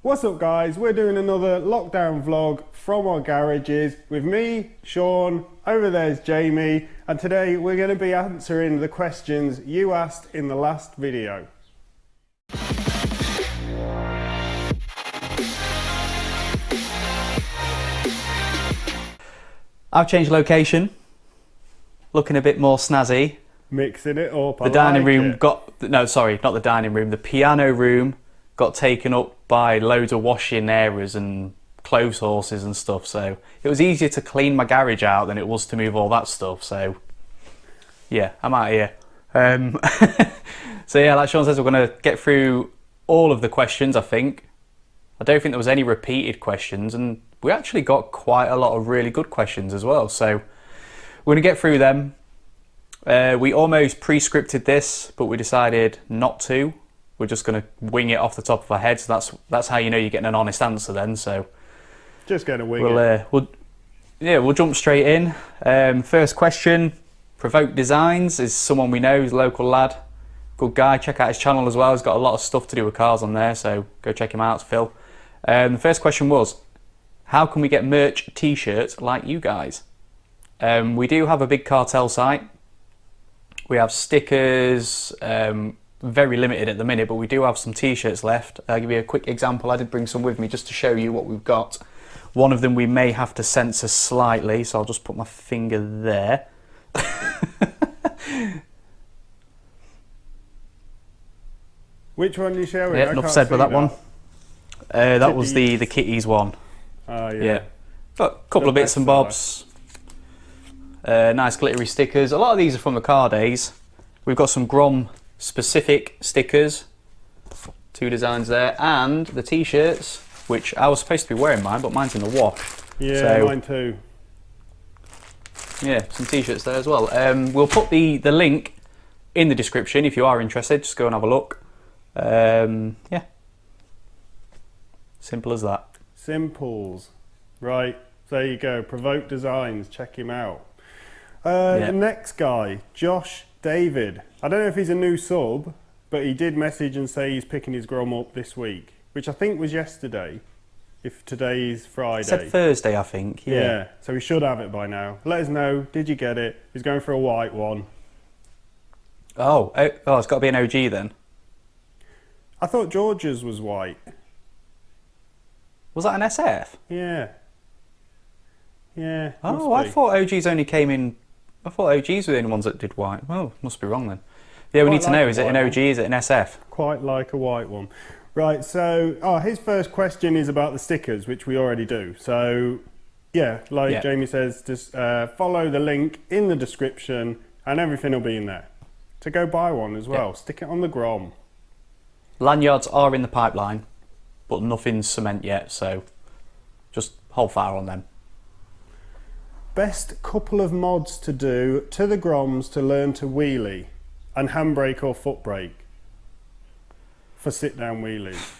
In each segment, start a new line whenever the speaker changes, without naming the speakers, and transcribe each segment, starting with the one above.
What's up guys, we're doing another lockdown vlog from our garages with me, Sean, over there's Jamie, and today we're going to be answering the questions you asked in the last video.
I've changed location, looking a bit more snazzy.
Mixing it up,
The dining room got, no sorry, not the dining room, the piano room got taken up by loads of washing areas and clothes horses and stuff, so it was easier to clean my garage out than it was to move all that stuff, so yeah, I'm out of here. So yeah, like Sean says, we're going to get through all of the questions, I think. I don't think there was any repeated questions, and we actually got quite a lot of really good questions as well, so we're going to get through them. We almost pre-scripted this, but we decided not to. We're just going to wing it off the top of our heads. That's how you know you're getting an honest answer then. So
just going to wing it.
We'll jump straight in. First question, Provoke Designs is someone we know, he's a local lad, good guy. Check out his channel as well. He's got a lot of stuff to do with cars on there, so go check him out. It's Phil. The first question was, how can we get merch t-shirts like you guys? We do have a big cartel site. We have stickers, very limited at the minute, but we do have some t-shirts left. I'll give you a quick example. I did bring some with me just to show you what we've got. One of them we may have to censor slightly, so I'll just put my finger there.
Which one are you showing?
Yeah, enough said for that one. That was the kitties one.
Oh yeah.
Got a couple of bits and bobs. Nice glittery stickers. A lot of these are from the car days. We've got some Grom specific stickers, 2 designs there, and the t-shirts, which I was supposed to be wearing mine, but mine's in the wash.
Yeah, so, mine too.
Yeah, some t-shirts there as well. We'll put the link in the description if you are interested. Just go and have a look. Yeah, simple as that.
Simples. Right, there you go. Provoke Designs, check him out. The next guy, Josh David. I don't know if he's a new sub, but he did message and say he's picking his Grom up this week, which I think was yesterday, if today's Friday.
It said Thursday, I think.
Yeah, so he should have it by now. Let us know, did you get it? He's going for a white one.
Oh, it's got to be an OG then.
I thought George's was white.
Was that an SF?
Yeah. Yeah.
Oh, I thought OGs only came in... I thought OGs were the only ones that did white. Oh, must be wrong then. Yeah, we need to know, is it an OG, is it an SF?
Quite like a white one. Right, so his first question is about the stickers, which we already do. So, yeah, like Jamie says, just follow the link in the description and everything will be in there. So go buy one as well. Stick it on the Grom.
Lanyards are in the pipeline, but nothing's cement yet, so just hold fire on them.
Best couple of mods to do to the Groms to learn to wheelie and handbrake or foot brake for sit down wheelies.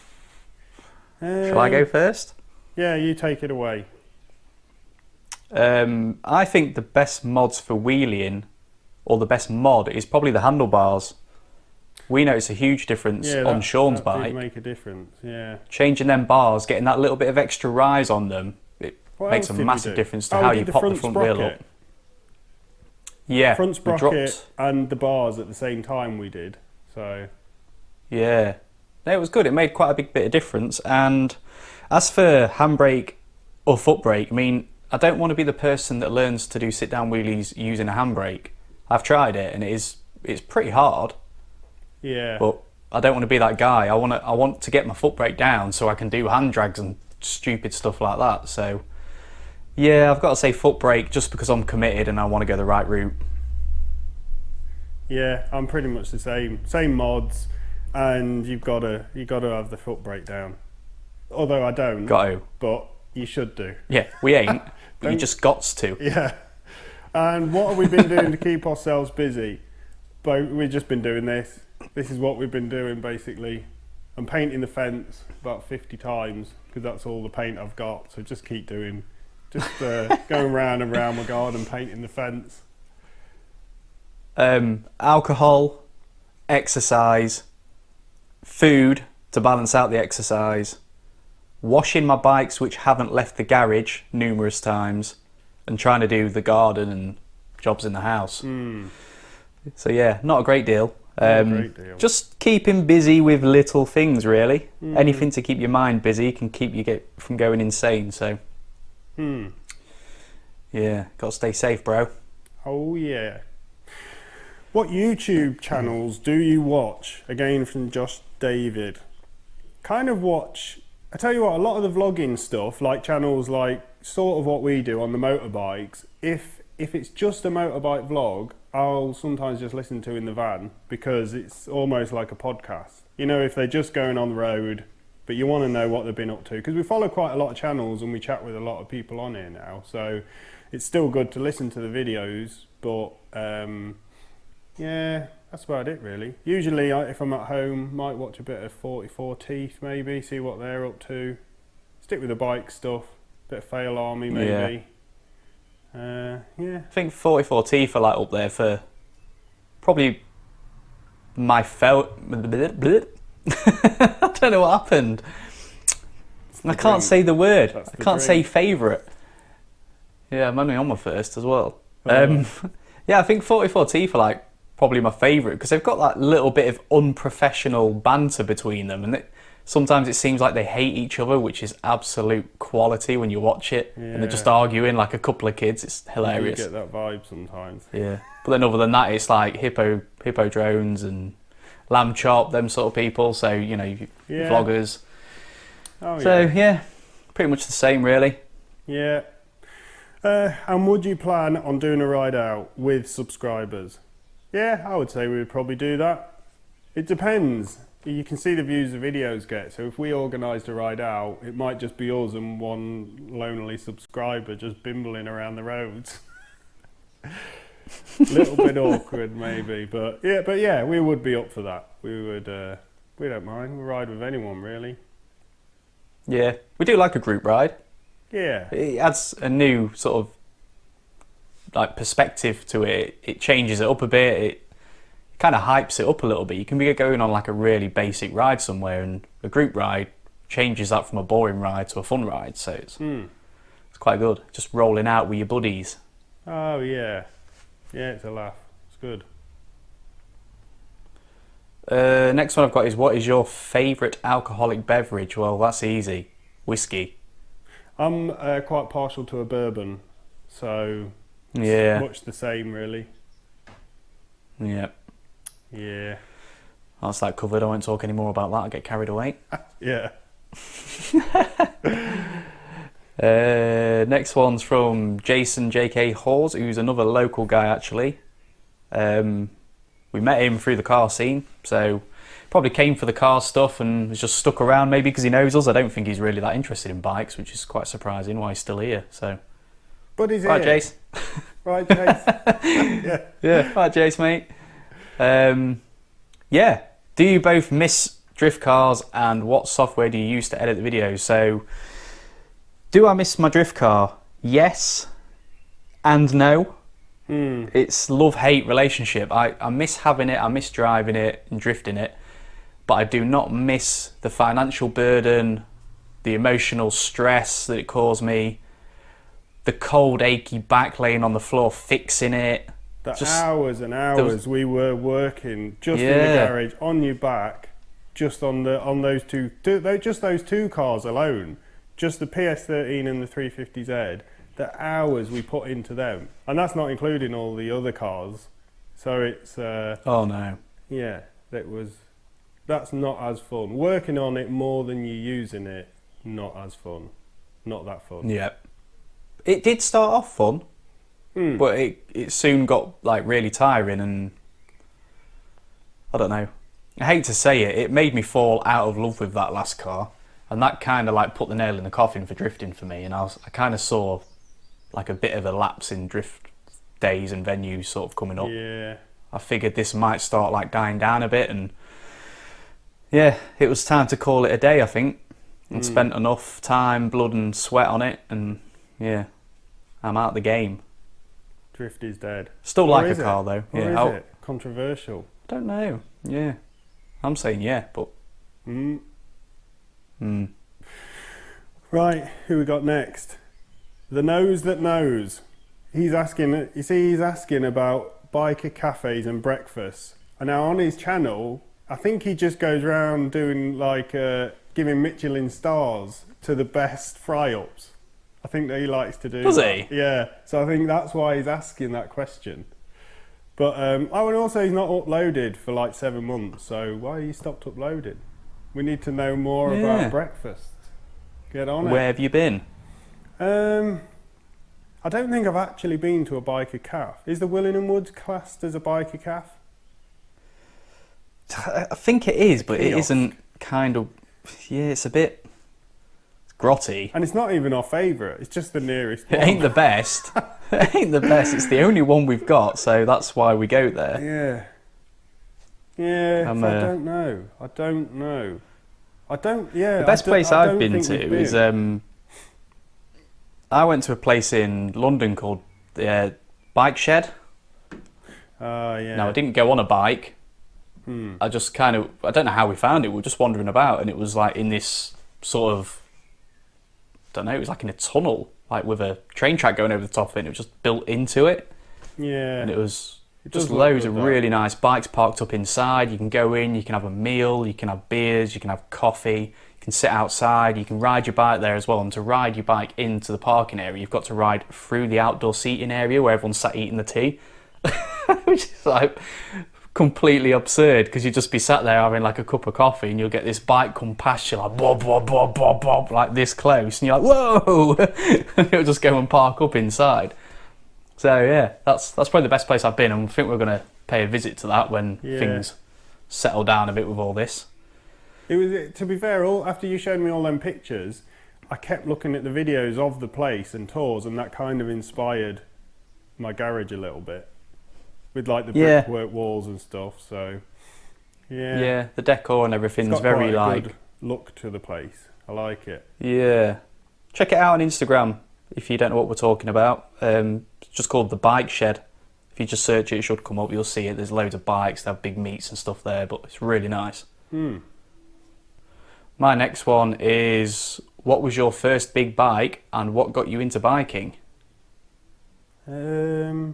Shall I go first?
Yeah, you take it away.
I think the best mods for wheeling, or the best mod, is probably the handlebars. We notice a huge difference on Sean's bike.
Did make a difference, yeah.
Changing them bars, getting that little bit of extra rise on them, it makes a massive difference to how you pop the front wheel up. Yeah,
front sprocket and the bars at the same time we did, so...
Yeah, it was good. It made quite a big bit of difference. And as for handbrake or foot brake, I mean, I don't want to be the person that learns to do sit-down wheelies using a handbrake. I've tried it and it's pretty hard. Yeah. But I don't want to be that guy. I want to get my foot brake down so I can do hand drags and stupid stuff like that. So yeah, I've got to say foot brake just because I'm committed and I want to go the right route.
Yeah, I'm pretty much the same mods, and you've got to have the foot brake down. Although I don't.
Got to.
But you should do.
Yeah, we ain't. But you just got to.
Yeah. And what have we been doing to keep ourselves busy? But we've just been doing this. This is what we've been doing basically. I'm painting the fence about 50 times because that's all the paint I've got. So just keep doing. Just going round and round my garden painting the fence.
Alcohol, exercise, food to balance out the exercise, washing my bikes which haven't left the garage numerous times, and trying to do the garden and jobs in the house. So yeah, not a great deal. Just keeping busy with little things, really. Anything to keep your mind busy can keep you from going insane. So yeah, gotta stay safe, bro.
Oh yeah. What YouTube channels do you watch? Again from Josh David. Kind of watch, I tell you what, a lot of the vlogging stuff, like channels like sort of what we do on the motorbikes, if it's just a motorbike vlog, I'll sometimes just listen to in the van, because it's almost like a podcast. You know, if they're just going on the road, but you want to know what they've been up to, because we follow quite a lot of channels and we chat with a lot of people on here now, so it's still good to listen to the videos, but yeah, that's about it really. Usually if I'm at home, might watch a bit of 44 Teeth maybe, see what they're up to. Stick with the bike stuff, bit of Fail Army maybe. Yeah.
I think 44 Teeth are like up there for probably my I don't know what happened. I can't say the word. I can't say favourite. Yeah, I'm only on my first as well. Yeah, I think 44 Teeth are like probably my favourite, because they've got that little bit of unprofessional banter between them, and sometimes it seems like they hate each other, which is absolute quality when you watch it. And they're just arguing like a couple of kids. It's hilarious.
You get that vibe sometimes.
Yeah, but then other than that, it's like Hippo Drones and Lamb Chop, them sort of people. So you know, vloggers.
Oh,
so yeah, pretty much the same really.
Yeah. And would you plan on doing a ride out with subscribers? Yeah, I would say we would probably do that. It depends. You can see the views the videos get. So if we organised a ride out, it might just be us and one lonely subscriber just bimbling around the roads. Little bit awkward maybe, but yeah, we would be up for that. We would. We don't mind. We'll ride with anyone really.
Yeah, we do like a group ride.
Yeah.
It adds a new sort of like perspective to it. It changes it up a bit. It kind of hypes it up a little bit. You can be going on like a really basic ride somewhere, and a group ride changes that from a boring ride to a fun ride. So it's quite good. Just rolling out with your buddies.
Oh yeah, yeah, it's a laugh. It's good.
Next one I've got is, what is your favourite alcoholic beverage? Well, that's easy. Whiskey.
I'm quite partial to a bourbon, so
yeah,
much the same really.
Yeah.
Yeah.
That's that covered. I won't talk any more about that. I'll get carried away.
Yeah.
Next one's from Jason JK Hawes, who's another local guy actually. We met him through the car scene, so probably came for the car stuff and was just stuck around maybe because he knows us. I don't think he's really that interested in bikes, which is quite surprising why he's still here. So,
but he's
right,
here.
Jace.
Right, Jace.
Yeah, right, Jace, mate. Yeah. Do you both miss drift cars, and what software do you use to edit the videos? So, do I miss my drift car? Yes and no. It's love-hate relationship. I miss having it, I miss driving it and drifting it, but I do not miss the financial burden, the emotional stress that it caused me, the cold, achy back laying on the floor fixing it.
Hours and hours we were working just in the garage on your back, just on those two cars alone, just the PS13 and the 350Z. The hours we put into them, and that's not including all the other cars. So it's
oh no,
yeah, that's not as fun. Working on it more than you using it, not as fun, not that fun.
Yeah, it did start off fun, but it soon got like really tiring, and I don't know. I hate to say it, it made me fall out of love with that last car, and that kind of like put the nail in the coffin for drifting for me. And I kind of saw like a bit of a lapse in drift days and venues sort of coming up.
Yeah.
I figured this might start like dying down a bit, and yeah, it was time to call it a day, I think. And spent enough time, blood and sweat on it, and yeah, I'm out of the game.
Drift is dead.
Still like a car though.
Or
yeah,
is it? Controversial.
Don't know. Yeah. I'm saying yeah, but
Right, who we got next? The nose that knows. He's asking. You see, he's asking about biker cafes and breakfasts. And now on his channel, I think he just goes around doing like giving Michelin stars to the best fry-ups. I think that he likes to do.
Does
that.
he?
Yeah. So I think that's why he's asking that question. But oh, and also he's not uploaded for like 7 months. So why you stopped uploading? We need to know more about breakfast. Get on it.
Where have you been?
I don't think I've actually been to a biker calf. Is the Willingham Woods classed as a biker calf?
I think it is, but it
Kiosk.
isn't kind of... Yeah, it's a bit grotty.
And it's not even our favourite. It's just the nearest
It
one.
ain't the best. It ain't the best. It's the only one we've got, so that's why we go there.
Yeah. Yeah,
I'm,
so I don't know. Yeah.
The best place I've been
think
to
we've
is... I went to a place in London called the Bike Shed.
Yeah.
Now, I didn't go on a bike. I just kind of... I don't know how we found it. We were just wandering about, and it was like in this sort of... I don't know, it was like in a tunnel, like with a train track going over the top of it, and it was just built into it.
Yeah.
And it was
It
just
does look
loads
good,
of
that.
really nice bikes parked up inside. You can go in, you can have a meal, you can have beers, you can have coffee, you can sit outside, you can ride your bike there as well. And to ride your bike into the parking area, you've got to ride through the outdoor seating area where everyone's sat eating the tea, which is like completely absurd, because you'd just be sat there having like a cup of coffee and you'll get this bike come past you like bob, bob, bob, bob, bob, like this close, and you're like, whoa, and it'll just go and park up inside. So yeah, that's probably the best place I've been, and I think we're going to pay a visit to that when things settle down a bit with all this.
It was, to be fair, after you showed me all them pictures, I kept looking at the videos of the place and tours, and that kind of inspired my garage a little bit, with like the brickwork walls and stuff. So
yeah, the decor and
it's
everything's
got
very
quite a
like
good look to the place. I like it.
Yeah, check it out on Instagram if you don't know what we're talking about. It's just called the Bike Shed. If you just search it, it should come up. You'll see it. There's loads of bikes. They have big meets and stuff there, but it's really nice. My next one is, what was your first big bike and what got you into biking?
Well,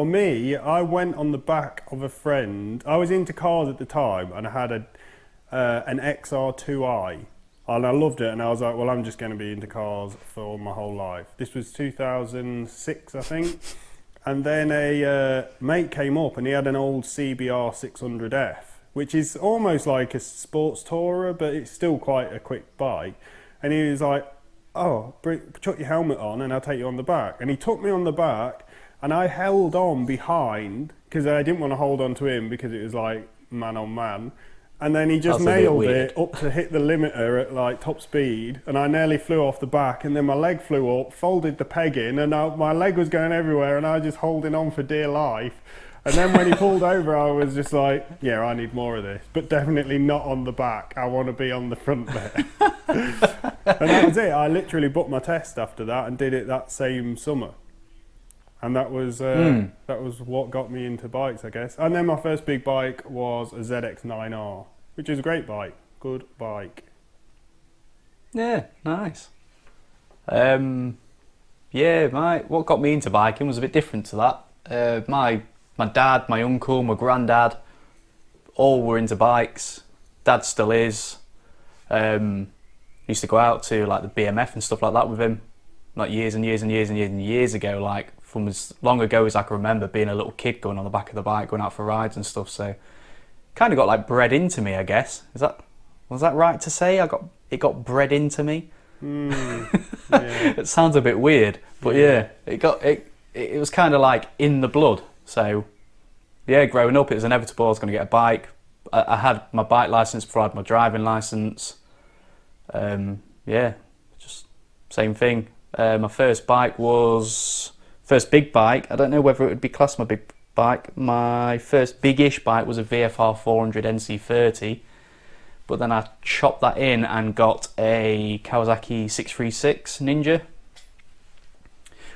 me, I went on the back of a friend. I was into cars at the time, and I had an XR2i, and I loved it. And I was like, well, I'm just going to be into cars for my whole life. This was 2006, I think. And then a mate came up, and he had an old CBR 600F, which is almost like a sports tourer, but it's still quite a quick bike. And he was like, oh, chuck your helmet on and I'll take you on the back. And he took me on the back, and I held on behind, because I didn't want to hold on to him because it was like man on man. And then he just nailed it up to hit the limiter at like top speed, and I nearly flew off the back, and then my leg flew up, folded the peg in, and my leg was going everywhere, and I was just holding on for dear life. And then when he pulled over, I was just like, yeah, I need more of this, but definitely not on the back. I want to be on the front bit. And that was it. I literally booked my test after that and did it that same summer. And that was what got me into bikes, I guess. And then my first big bike was a ZX9R, which is a great bike. Good bike.
Yeah, nice. What got me into biking was a bit different to that. My dad, my uncle, my granddad, all were into bikes. Dad still is. Used to go out to like the BMF and stuff like that with him, like years and years and years and years and years ago, like from as long ago as I can remember, being a little kid going on the back of the bike, going out for rides and stuff. So kind of got like bred into me, I guess. Was that right to say? It got bred into me.
Yeah.
It sounds a bit weird, but yeah, it was kind of like in the blood. So yeah, growing up, it was inevitable I was going to get a bike. I had my bike license before I had my driving license. Just same thing. My first big bike, I don't know whether it would be classed my big bike. My first big-ish bike was a VFR 400 NC30, but then I chopped that in and got a Kawasaki 636 Ninja,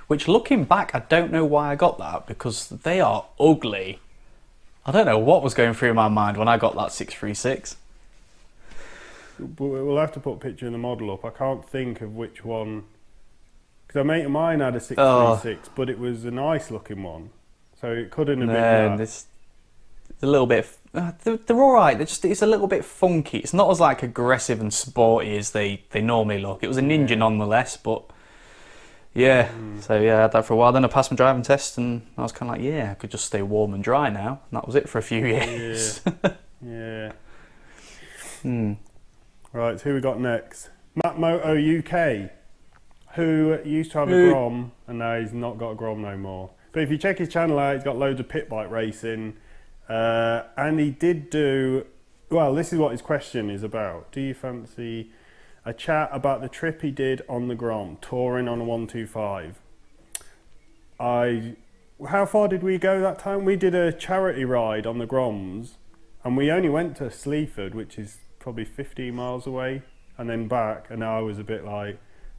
which, looking back, I don't know why I got that, because they are ugly. I don't know what was going through my mind when I got that 636.
We'll have to put a picture of the model up. I can't think of which one. Because a mate of mine had a 636, but it was a nice looking one. So it couldn't have been that.
It's a little bit. They're all right. It's a little bit funky. It's not as like aggressive and sporty as they normally look. It was a Ninja nonetheless, but yeah. So yeah, I had that for a while. Then I passed my driving test, and I was kind of like, yeah, I could just stay warm and dry now. And that was it for a few years.
Yeah. Right, so who we got next? Moto UK, who used to have a Grom, and now he's not got a Grom no more. But if you check his channel out, he's got loads of pit bike racing. And he did do, well, this is what his question is about. Do you fancy a chat about the trip he did on the Grom, touring on a 125? How far did we go that time? We did a charity ride on the Groms, and we only went to Sleaford, which is probably 15 miles away, and then back, and I was a bit like,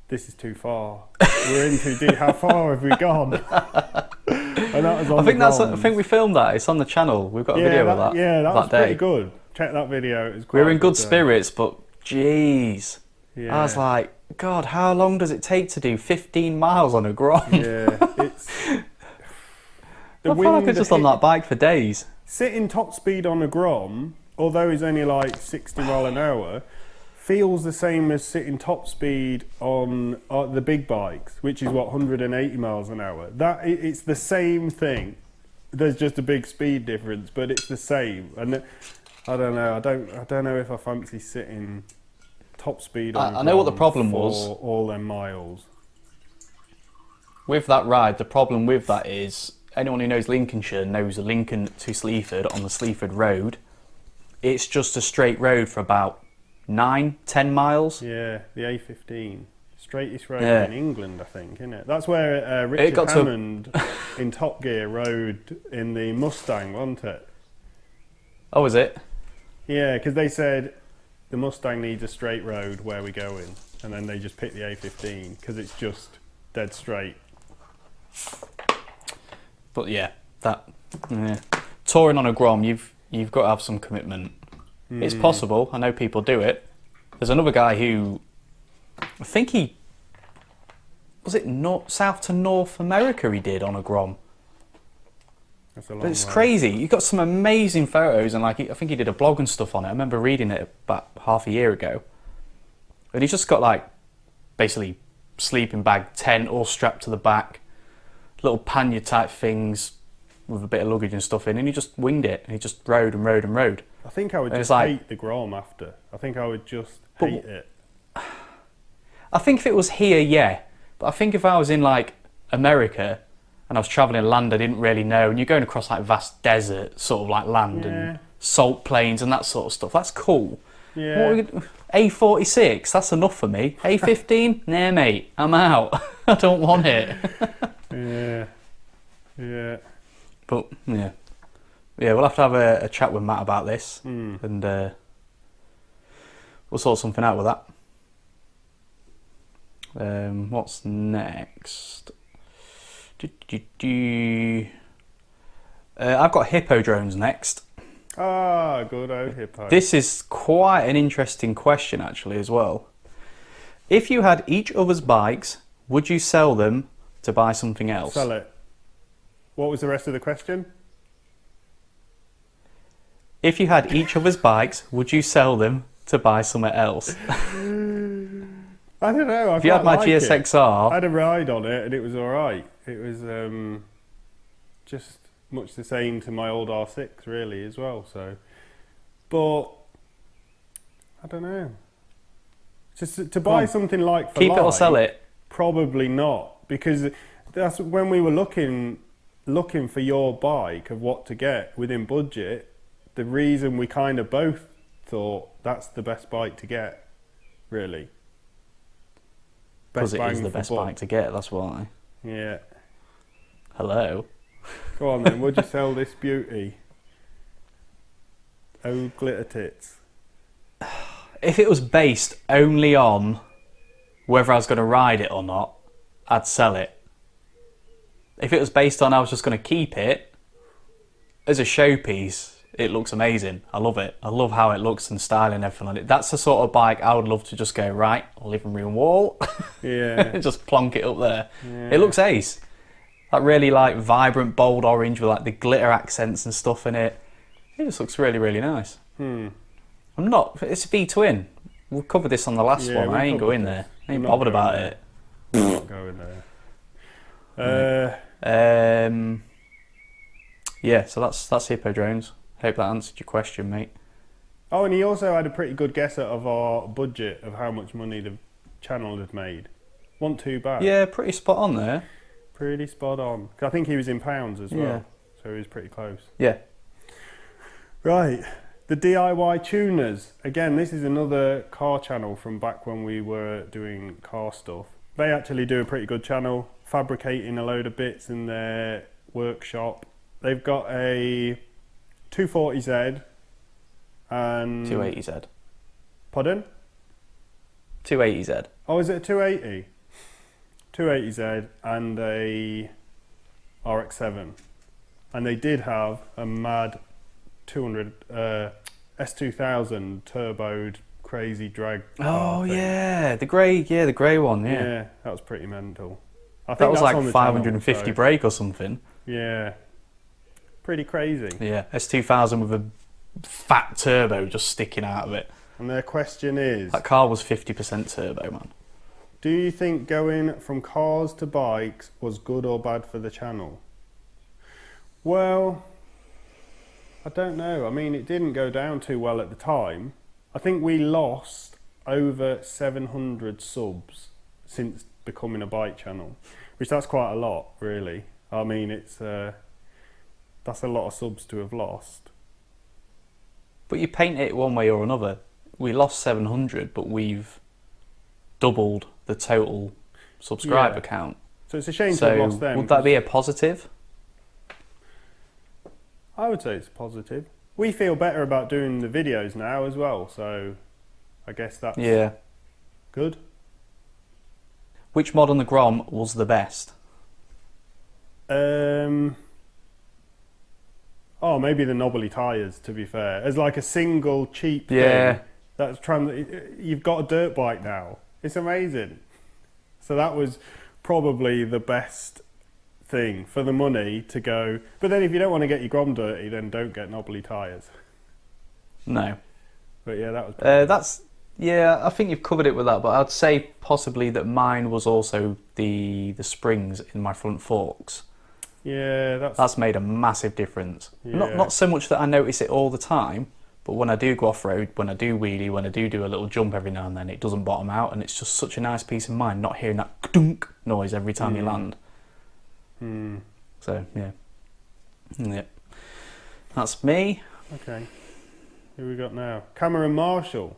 this is too far. We're in too deep. How far have we gone? And that was on
I think we filmed that. It's on the channel. We've got a video of that.
Yeah, that was
day.
pretty good. Check that video. It was quite
We were in good spirits, but jeez.
Yeah.
I was like, God, how long does it take to do 15 miles on a Grom?
Yeah, it's...
I feel like I was just on that bike for days.
Sitting top speed on a Grom, although he's only like 60 mile an hour, feels the same as sitting top speed on the big bikes, which is what, 180 miles an hour. It's the same thing. There's just a big speed difference, but it's the same. And I don't know. I don't know if I fancy sitting top speed on.
I know what the problem was.
All them miles.
With that ride, the problem with that is anyone who knows Lincolnshire knows the Lincoln to Sleaford on the Sleaford Road. It's just a straight road for about 9-10 miles.
Yeah, the A15, straightest road in England, I think, isn't it? That's where Richard Hammond in Top Gear rode in the Mustang, wasn't it?
Oh, is it?
Yeah, because they said the Mustang needs a straight road where we're going, and then they just picked the A15 because it's just dead straight.
But yeah, touring on a Grom, you've got to have some commitment. It's possible. I know people do it. There's another guy who, I think was it south to North America he did on a Grom.
That's a long
But it's
way.
crazy. You got some amazing photos, and I think he did a blog and stuff on it. I remember reading it about half a year ago. And he's just got like basically sleeping bag, tent all strapped to the back, little pannier type things with a bit of luggage and stuff in, and he just winged it, and he just rode and rode and rode.
I think I would
And
just hate the Grom after. I think I would just hate it.
I think if it was here, yeah. But I think if I was in like America and I was travelling land I didn't really know, and you're going across like vast desert sort of like land and salt plains and that sort of stuff, that's cool.
Yeah.
A46, that's enough for me. A15, nah mate, I'm out. I don't want it.
Yeah.
But yeah, we'll have to have a chat with Matt about this, and we'll sort something out with that. What's next? I've got Hippo Drones next.
Ah, good old Hippo.
This is quite an interesting question actually as well. If you had each other's bikes, would you sell them to buy something else?
Sell it. What was the rest of the question?
If you had each other's bikes, would you sell them to buy somewhere else?
I don't know.
If you had my GSXR...
I had a ride on it and it was alright. It was just much the same to my old R6 really as well. So, but I don't know. Just to buy something like for
keep it or sell it?
Probably not, because that's when we were looking for your bike of what to get within budget. The reason we kind of both thought that's the best bike to get, really.
Because it is the best bike to get, that's why.
Yeah.
Hello.
Go on then, would you sell this beauty? Oh, glitter tits.
If it was based only on whether I was going to ride it or not, I'd sell it. If it was based on I was just going to keep it as a showpiece, it looks amazing. I love it. I love how it looks and style and everything on it. That's the sort of bike I would love to just go, right, living room wall.
Yeah.
Just plonk it up there.
Yeah.
It looks ace. That really like vibrant, bold orange with like the glitter accents and stuff in it. It just looks really, really nice. It's a V-twin. We covered this on the last one. I ain't going there. I ain't bothered about it.
I'm not going there.
Yeah, so that's CEPA Drones. Hope that answered your question, mate.
Oh, and he also had a pretty good guess of our budget of how much money the channel had made. Wasn't too bad.
Yeah, pretty spot on there.
Pretty spot on. I think he was in pounds as well, so he was pretty close.
Yeah.
Right, the DIY tuners. Again, this is another car channel from back when we were doing car stuff. They actually do a pretty good channel, fabricating a load of bits in their workshop. They've got a 240Z and...
280Z.
Pardon?
280Z.
Oh, is it a 280? 280Z and a RX-7. And they did have a mad 200 S2000 turboed crazy drag car thing.
The grey one,
Yeah, that was pretty mental. I think
that was
that's on
like
the
550
channel, so-
brake or something.
Yeah, pretty crazy.
Yeah, S2000 with a fat turbo just sticking out of it.
And their question is,
That car was 50% turbo, man.
do you think going from cars to bikes was good or bad for the channel? Well, I don't know. I mean, it didn't go down too well at the time. I think we lost over 700 subs since becoming a bike channel, which that's quite a lot, really. I mean, it's that's a lot of subs to have lost.
But you paint it one way or another. We lost 700, but we've doubled the total subscriber count.
So it's a shame to have
So
lost them.
would that be a positive?
I would say it's positive. We feel better about doing the videos now as well, so I guess that's good.
Which mod on the Grom was the best?
Oh, maybe the knobbly tyres, to be fair. As like a single cheap thing. That's you've got a dirt bike now. It's amazing. So that was probably the best thing for the money to go. But then if you don't want to get your Grom dirty, then don't get knobbly tyres.
No.
But yeah, that was
I think you've covered it with that, but I'd say possibly that mine was also the springs in my front forks.
Yeah,
that's made a massive difference.
Yeah.
Not so much that I notice it all the time, but when I do go off road, when I do wheelie, when I do a little jump every now and then, it doesn't bottom out, and it's just such a nice peace of mind not hearing that dunk noise every time you land. So yeah, that's me.
Okay, who we got now? Cameron Marshall.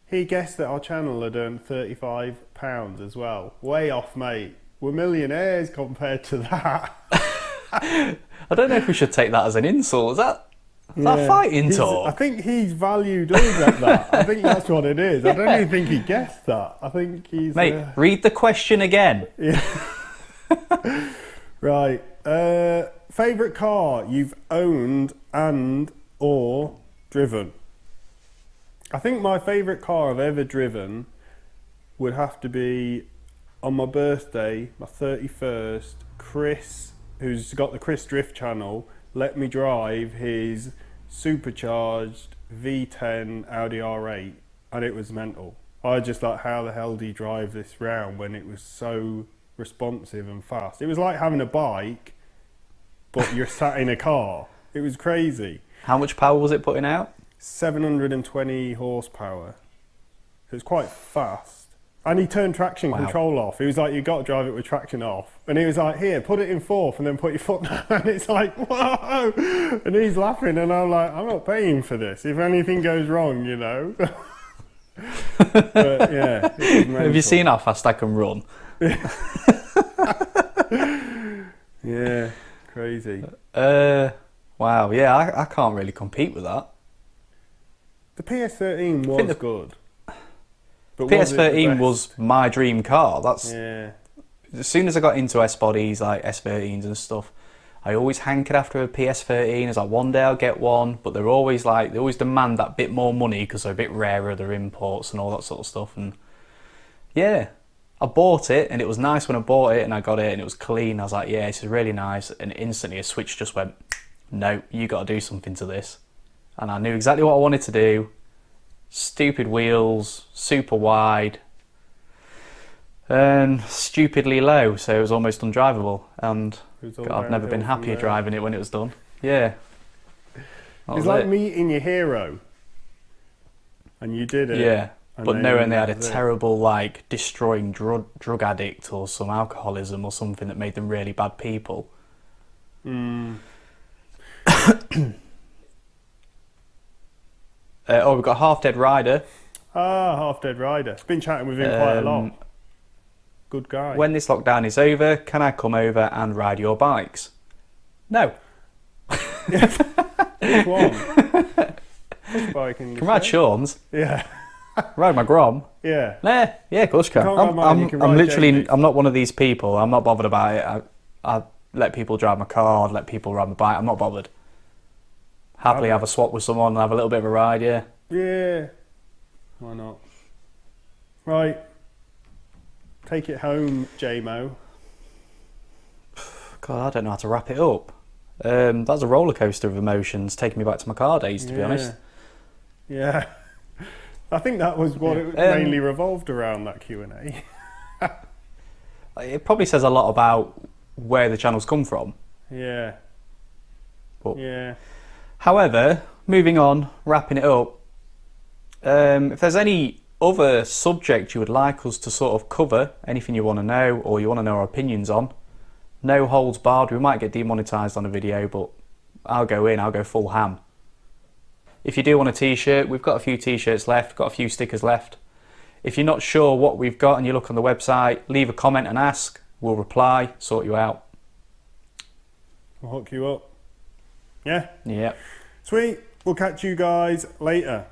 He guessed that our channel had earned £35 as well. Way off, mate. We're millionaires compared to that.
I don't know if we should take that as an insult. Is that fighting talk?
I think he's valued us at that. I think that's what it is. I don't even think he guessed that. I think he's...
Mate, read the question again.
Yeah. Right. Favourite car you've owned and or driven? I think my favourite car I've ever driven would have to be, on my birthday, my 31st, Chris, who's got the Chris Drift channel, let me drive his supercharged V10 Audi R8, and it was mental. I just like, how the hell do you drive this round when it was so responsive and fast? It was like having a bike, but you're sat in a car. It was crazy.
How much power was it putting out?
720 horsepower. So it's quite fast. And he turned traction control off. He was like, you've got to drive it with traction off. And he was like, here, put it in fourth and then put your foot down. And it's like, whoa! And he's laughing and I'm like, I'm not paying for this. If anything goes wrong, you know. But yeah.
Have you seen how fast I can run?
Yeah, crazy.
Wow, yeah, I can't really compete with that.
The PS13 was good. But
PS13 was my dream car.
Yeah.
As soon as I got into S bodies, like S13s and stuff, I always hankered after a PS13. I was like, one day I'll get one, but they're always like, they always demand that bit more money because they're a bit rarer, they're imports and all that sort of stuff. And yeah, I bought it, and it was nice when I bought it, and I got it, and it was clean. I was like, yeah, this is really nice. And instantly a switch just went, no, you got to do something to this. And I knew exactly what I wanted to do. Stupid wheels, super wide, and stupidly low, so it was almost undrivable. And God, I've never been happier driving it when it was done. Yeah.
It's like meeting your hero, and you did it.
Yeah, but knowing they had a terrible, like, destroying drug addict or some alcoholism or something that made them really bad people.
Mm.
Oh, we've got a Half Dead Rider.
Ah, Half Dead Rider. Been chatting with him quite a lot. Good guy.
When this lockdown is over, can I come over and ride your bikes? No.
Which one? Which bike can you
Can ride Sean's.
Yeah.
Ride my Grom.
Yeah.
Yeah, of course you can. I'm literally, I'm not one of these people. I'm not bothered about it. I let people drive my car, I'd let people ride my bike. I'm not bothered. Happily have a swap with someone and have a little bit of a ride, yeah.
Yeah. Why not? Right. Take it home, J-Mo.
God, I don't know how to wrap it up. That's a roller coaster of emotions, taking me back to my car days, to be honest.
Yeah. I think that was what it mainly revolved around, that Q&A.
It probably says a lot about where the channel's come from.
Yeah.
But,
yeah.
However, moving on, wrapping it up, if there's any other subject you would like us to sort of cover, anything you want to know or you want to know our opinions on, no holds barred. We might get demonetized on a video, but I'll go full ham. If you do want a t-shirt, we've got a few t-shirts left, got a few stickers left. If you're not sure what we've got and you look on the website, leave a comment and ask. We'll reply, sort you out.
We'll hook you up. Yeah?
Yeah.
Sweet. We'll catch you guys later.